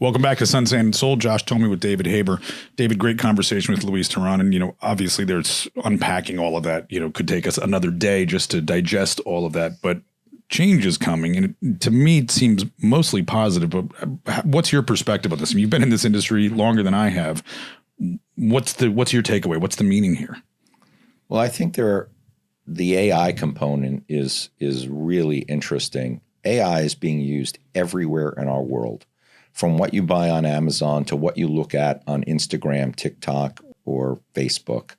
Welcome back to Sun, Sand, and Soul. Josh Tomey with David Haber. David, great conversation with Luis Teran. And, obviously there's unpacking all of that, could take us another day just to digest all of that. But change is coming. And to me, it seems mostly positive. But what's your perspective on this? I mean, you've been in this industry longer than I have. What's your takeaway? What's the meaning here? Well, I think the AI component is really interesting. AI is being used everywhere in our world. From what you buy on Amazon to what you look at on Instagram, TikTok, or Facebook,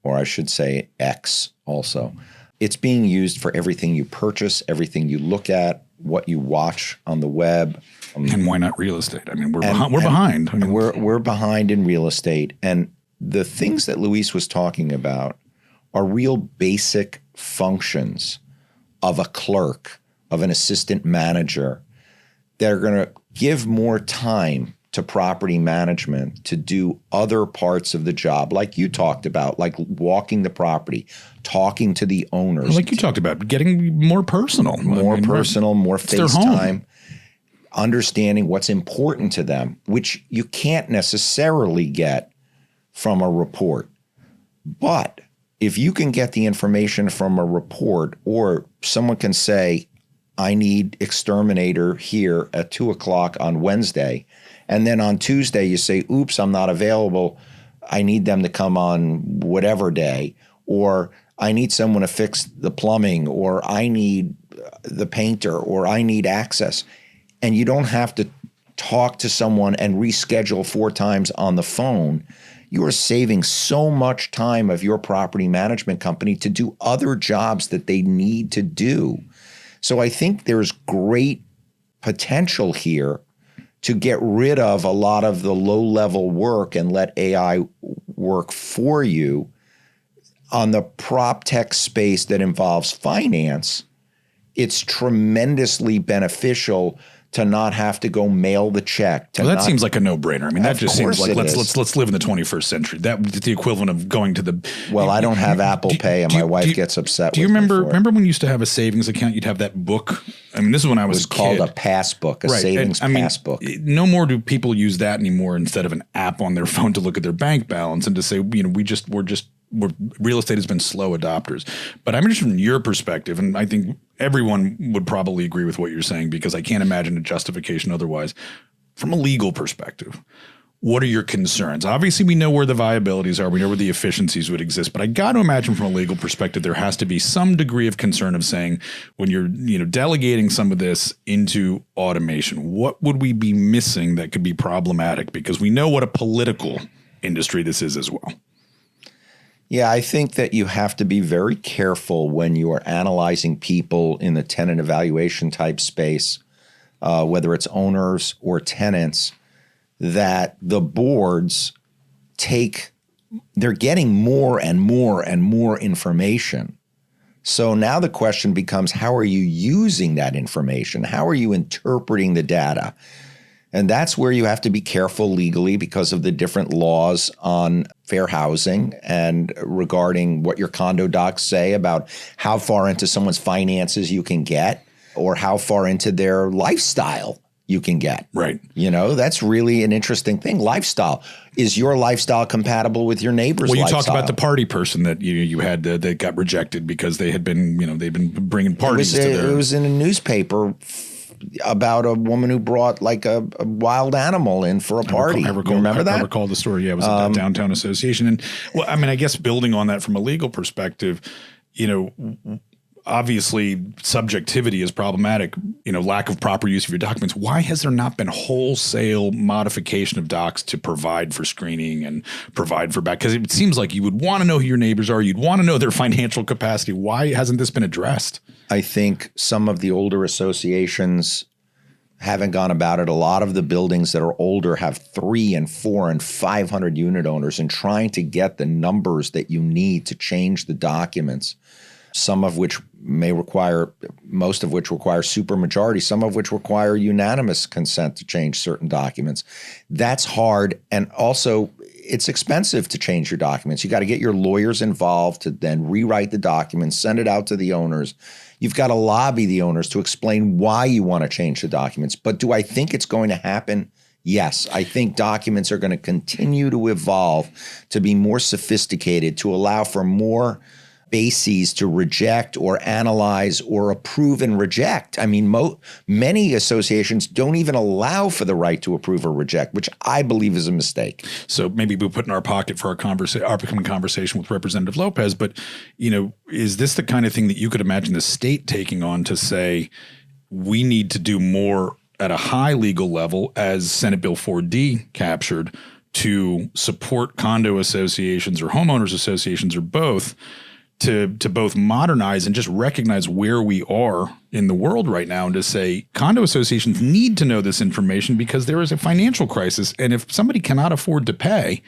or I should say X also. It's being used for everything you purchase, everything you look at, what you watch on the web. And why not real estate? I mean, we're behind. I mean, we're behind in real estate. And the things that Luis was talking about are real basic functions of a clerk, of an assistant manager, that are going to give more time to property management to do other parts of the job, like you talked about, like walking the property, talking to the owners. Like you talked about, getting more personal. More face time, understanding what's important to them, which you can't necessarily get from a report. But if you can get the information from a report, or someone can say, I need exterminator here at 2 o'clock on Wednesday. And then on Tuesday you say, oops, I'm not available. I need them to come on whatever day. Or I need someone to fix the plumbing, or I need the painter, or I need access. And you don't have to talk to someone and reschedule 4 times on the phone. You are saving so much time of your property management company to do other jobs that they need to do. So I think there's great potential here to get rid of a lot of the low-level work and let AI work for you. On the prop tech space that involves finance, it's tremendously beneficial to not have to go mail the check. That seems like a no-brainer. I mean, that just seems like let's live in the 21st century. That's the equivalent of going to the. Well, I don't have Apple Pay, and my wife gets upset. Do you remember when you used to have a savings account? You'd have that book. I mean, this is when I was a kid. It was called a passbook, a savings passbook. No more do people use that anymore instead of an app on their phone to look at their bank balance and to say, real estate has been slow adopters. But I'm interested in your perspective, and I think everyone would probably agree with what you're saying, because I can't imagine a justification otherwise. From a legal perspective, what are your concerns? Obviously, we know where the viabilities are. We know where the efficiencies would exist. But I got to imagine from a legal perspective, there has to be some degree of concern of saying, when you're delegating some of this into automation, what would we be missing that could be problematic? Because we know what a political industry this is as well. Yeah, I think that you have to be very careful when you are analyzing people in the tenant evaluation type space, whether it's owners or tenants, that the boards they're getting more and more and more information. So now the question becomes, how are you using that information? How are you interpreting the data? And that's where you have to be careful legally because of the different laws on fair housing and regarding what your condo docs say about how far into someone's finances you can get, or how far into their lifestyle you can get. Right. That's really an interesting thing. Lifestyle. Is your lifestyle compatible with your neighbor's lifestyle? Well, you talked about the party person that you had that got rejected because they had been, they've been bringing parties to their. It was in a newspaper about a woman who brought like a wild animal in for a party. Remember that? I recall the story. Yeah, it was at the Downtown Association. And well, I mean, I guess building on that from a legal perspective, obviously subjectivity is problematic, lack of proper use of your documents. Why has there not been wholesale modification of docs to provide for screening and provide for back? Because it seems like you would want to know who your neighbors are. You'd want to know their financial capacity. Why hasn't this been addressed? I think some of the older associations haven't gone about it. A lot of the buildings that are older have 300 and 400 and 500 unit owners, and trying to get the numbers that you need to change the documents, some of which most of which require supermajority, some of which require unanimous consent to change certain documents. That's hard. And also, it's expensive to change your documents. You got to get your lawyers involved to then rewrite the documents, send it out to the owners. You've got to lobby the owners to explain why you want to change the documents. But do I think it's going to happen Yes, I think documents are going to continue to evolve to be more sophisticated, to allow for more bases to reject or analyze or approve and reject. I mean, many associations don't even allow for the right to approve or reject, which I believe is a mistake. So maybe we'll put in our pocket for our upcoming conversation with Representative Lopez. But, is this the kind of thing that you could imagine the state taking on to say we need to do more at a high legal level, as Senate Bill 4D captured, to support condo associations or homeowners associations or both, to both modernize and just recognize where we are in the world right now, and to say condo associations need to know this information because there is a financial crisis. And if somebody cannot afford to pay,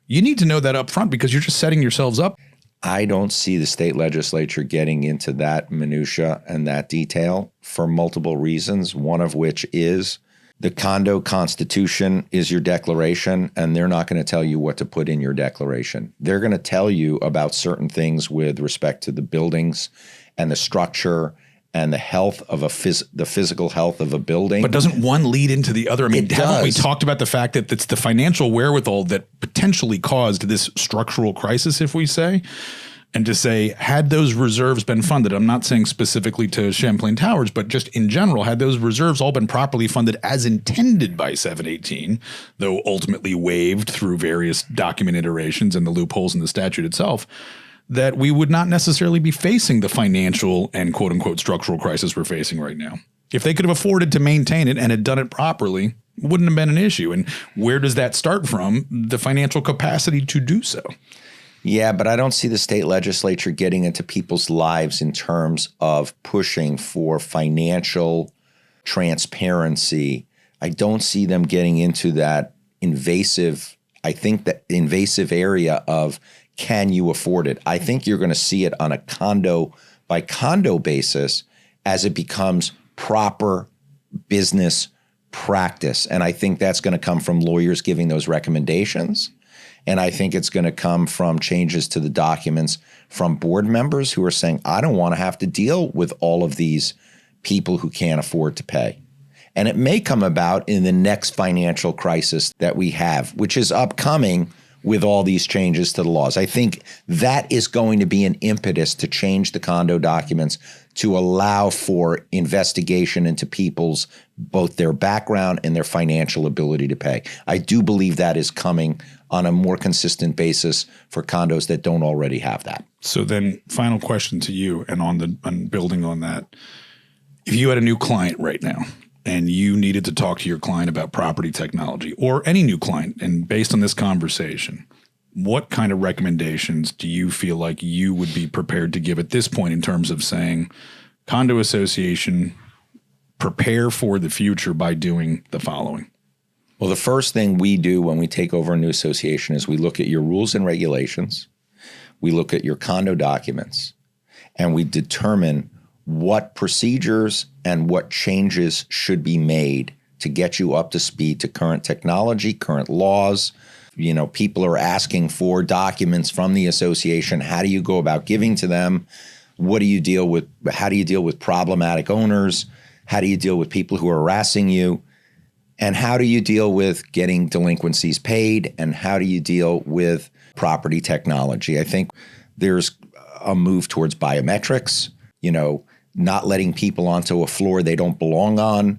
you need to know that up front because you're just setting yourselves up. I don't see the state legislature getting into that minutia and that detail for multiple reasons, one of which is the condo constitution is your declaration, and they're not going to tell you what to put in your declaration. They're going to tell you about certain things with respect to the buildings and the structure and the health of the physical health of a building. But doesn't one lead into the other? I mean, haven't we talked about the fact that it's the financial wherewithal that potentially caused this structural crisis, if we say? And to say, had those reserves been funded, I'm not saying specifically to Champlain Towers, but just in general, had those reserves all been properly funded as intended by 718, though ultimately waived through various document iterations and the loopholes in the statute itself, that we would not necessarily be facing the financial and quote unquote structural crisis we're facing right now. If they could have afforded to maintain it and had done it properly, it wouldn't have been an issue. And where does that start from? The financial capacity to do so. Yeah, but I don't see the state legislature getting into people's lives in terms of pushing for financial transparency. I don't see them getting into that invasive area of, can you afford it? I think you're going to see it on a condo by condo basis as it becomes proper business practice. And I think that's going to come from lawyers giving those recommendations. And I think it's going to come from changes to the documents from board members who are saying, I don't want to have to deal with all of these people who can't afford to pay. And it may come about in the next financial crisis that we have, which is upcoming with all these changes to the laws. I think that is going to be an impetus to change the condo documents to allow for investigation into people's, both their background and their financial ability to pay. I do believe that is coming on a more consistent basis for condos that don't already have that. So then final question to you, and on building on that, if you had a new client right now and you needed to talk to your client about property technology, or any new client, and based on this conversation, what kind of recommendations do you feel like you would be prepared to give at this point in terms of saying, condo association, prepare for the future by doing the following? Well, the first thing we do when we take over a new association is we look at your rules and regulations, we look at your condo documents, and we determine what procedures and what changes should be made to get you up to speed to current technology, current laws. People are asking for documents from the association. How do you go about giving to them? What do you deal with? How do you deal with problematic owners? How do you deal with people who are harassing you? And how do you deal with getting delinquencies paid? And how do you deal with property technology? I think there's a move towards biometrics, not letting people onto a floor they don't belong on,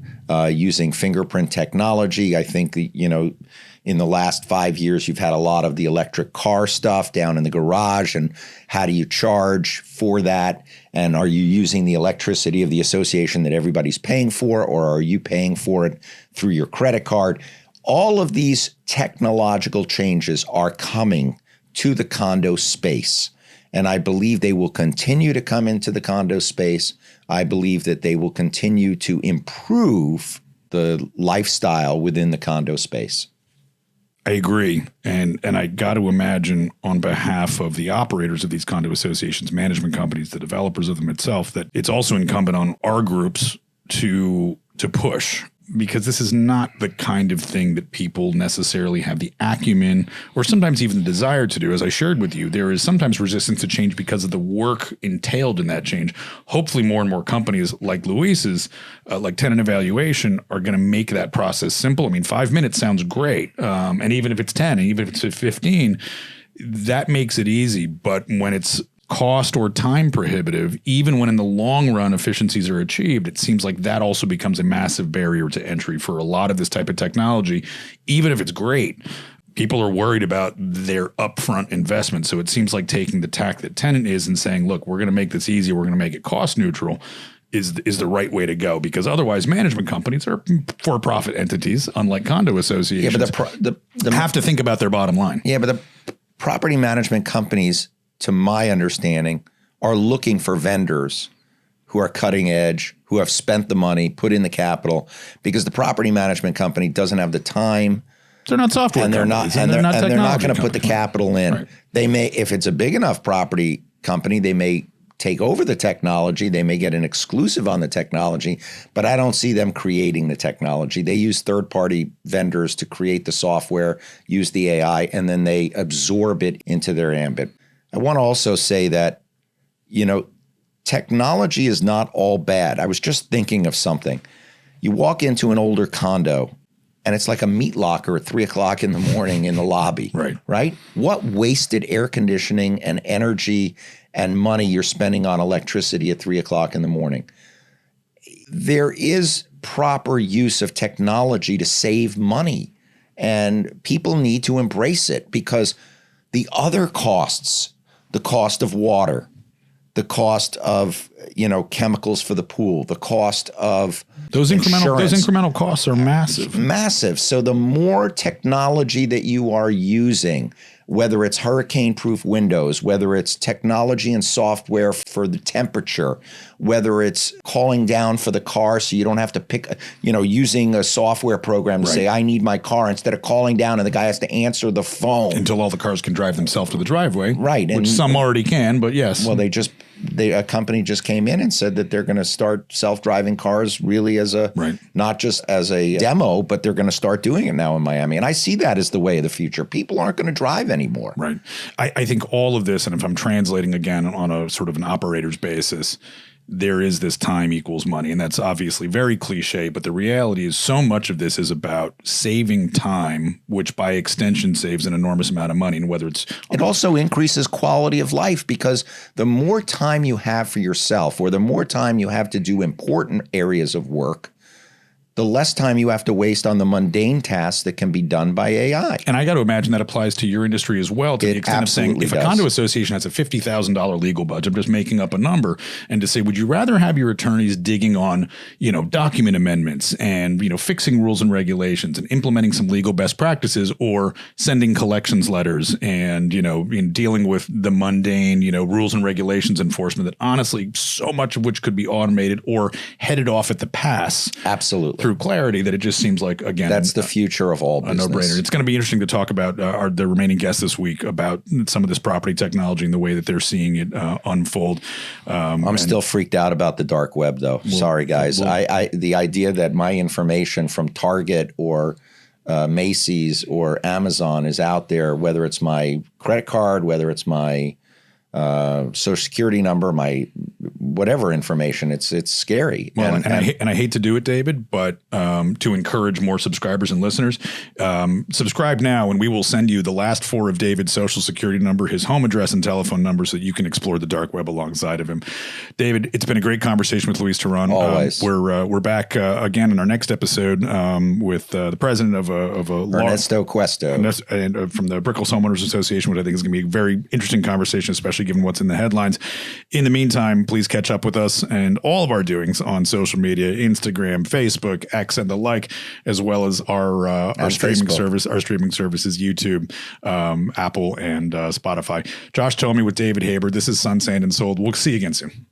using fingerprint technology. I think, in the last 5 years, you've had a lot of the electric car stuff down in the garage, and how do you charge for that? And are you using the electricity of the association that everybody's paying for, or are you paying for it through your credit card? All of these technological changes are coming to the condo space. And I believe they will continue to come into the condo space. I believe that they will continue to improve the lifestyle within the condo space. I agree. And I got to imagine on behalf of the operators of these condo associations, management companies, the developers of them itself, that it's also incumbent on our groups to push because this is not the kind of thing that people necessarily have the acumen or sometimes even the desire to do. As I shared with you, there is sometimes resistance to change because of the work entailed in that change. Hopefully more and more companies like Luis's, like Tenant Evaluation, are going to make that process simple. I mean, 5 minutes sounds great. And even if it's 10, and even if it's 15, that makes it easy. But when it's cost or time prohibitive, even when in the long run efficiencies are achieved, it seems like that also becomes a massive barrier to entry for a lot of this type of technology. Even if it's great, people are worried about their upfront investment. So it seems like taking the tack that Tenant is and saying, look, we're going to make this easy, we're going to make it cost neutral, is the right way to go, because otherwise management companies are for-profit entities, unlike condo associations. Yeah, but the have to think about their bottom line. Yeah, but the property management companies, to my understanding, are looking for vendors who are cutting edge, who have spent the money, put in the capital, because the property management company doesn't have the time. They're not software and they're not, and they're not going to put the capital in. Right. They may, if it's a big enough property company, they may take over the technology. They may get an exclusive on the technology, but I don't see them creating the technology. They use third-party vendors to create the software, use the AI, and then they absorb it into their ambit. I want to also say that, technology is not all bad. I was just thinking of something. You walk into an older condo and it's like a meat locker at 3 o'clock in the morning in the lobby, right? What wasted air conditioning and energy and money you're spending on electricity at 3 o'clock in the morning? There is proper use of technology to save money, and people need to embrace it, because the other costs, the cost of water, the cost of chemicals for the pool, the cost of those incremental costs are massive. Massive. So the more technology that you are using, whether it's hurricane-proof windows, whether it's technology and software for the temperature, whether it's calling down for the car so you don't have to pick, using a software program to say, I need my car, instead of calling down and the guy has to answer the phone. Until all the cars can drive themselves to the driveway. Right. Which some already can, but yes. Well, a company just came in and said that they're going to start self-driving cars really as not just as a demo, but they're going to start doing it now in Miami. And I see that as the way of the future. People aren't going to drive anymore. Right. I think all of this, and if I'm translating again on a sort of an operator's basis, there is this time equals money. And that's obviously very cliche, but the reality is so much of this is about saving time, which by extension saves an enormous amount of money. And whether it also increases quality of life, because the more time you have for yourself, or the more time you have to do important areas of work, the less time you have to waste on the mundane tasks that can be done by AI. And I got to imagine that applies to your industry as well, to the extent of saying, if a condo association has a $50,000 legal budget, I'm just making up a number, and to say, would you rather have your attorneys digging on, document amendments and, fixing rules and regulations and implementing some legal best practices, or sending collections letters and, dealing with the mundane, rules and regulations enforcement that honestly, so much of which could be automated or headed off at the pass. Absolutely. Through clarity, that it just seems like, again, that's the future of all business. A no-brainer. It's going to be interesting to talk about the remaining guests this week about some of this property technology and the way that they're seeing it unfold. I'm still freaked out about the dark web, though. Sorry, guys. The idea that my information from Target or Macy's or Amazon is out there, whether it's my credit card, whether it's my Social Security number, my whatever information, it's scary. Well, and I hate to do it, David, but to encourage more subscribers and listeners, subscribe now and we will send you the last 4 of David's Social Security number, his home address and telephone number, so that you can explore the dark web alongside of him. David, it's been a great conversation with Luis Teran. Always. We're back again in our next episode with the president of a Ernesto Cuesto, and from the Brickell's Homeowners Association, which I think is going to be a very interesting conversation, especially given what's in the headlines. In the meantime, please catch up with us and all of our doings on social media, Instagram, Facebook, X, and the like, as well as our streaming service. Our streaming services, YouTube, Apple, and Spotify. Josh Tomey with David Haber. This is Sun, Sand, and Sold. We'll see you again soon.